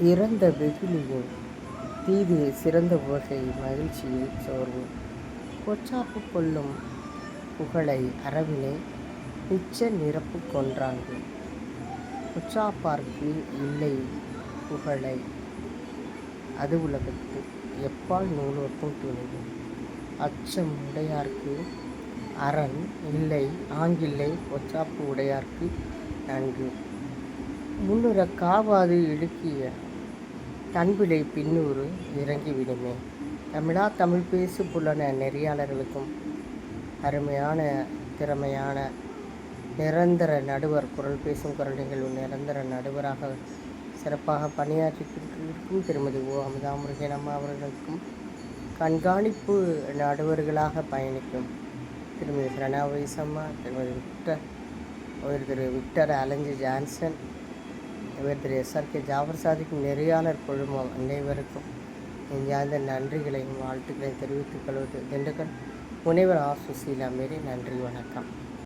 இறந்த வெகுளியின் தீது சிறந்த உவகை மகிழ்ச்சியில் சோர்வு. பொச்சாப்பு கொள்ளும் புகழை அறவினை நிச்ச நிரப்பு கொன்றாங்கு. பொச்சாப்பார்க்கு இல்லை புகழை அது உலகத்து எப்பால் நூலோர்க்கும் துணிவு. அச்சம் உடையார்க்கு அரண் இல்லை ஆங்கில்லை பொச்சாப்பு உடையார்க்கு நன்கு. முன்னுற காவாது இழுக்கிய தன்பிழை பின்னூறு இறங்கிவிடுமே. தமிழ் பேசு புலன நெறியாளர்களுக்கும் அருமையான திறமையான நிரந்தர நடுவர், குரல் பேசும் குரல் நிகழ்வு நிரந்தர நடுவராக சிறப்பாக பணியாற்றியிருக்கும் திருமதி ஓ அமுதாமுருகன் அம்மா அவர்களுக்கும், கண்காணிப்பு நடுவர்களாக பயணிக்கும் திருமதி சரணா வைசம்மா, திரு விக்டர் அலஞ்சி ஜான்சன், திரு SRK ஜாஃபர் சாதிக்கும் நெறியாளர் குழுமம் அனைவருக்கும் நெஞ்சார்ந்த நன்றிகளையும் வாழ்த்துக்களையும் தெரிவித்துக் கொள்வது திண்டுக்கல் முனைவர் சுசீலா மேரி. நன்றி, வணக்கம்.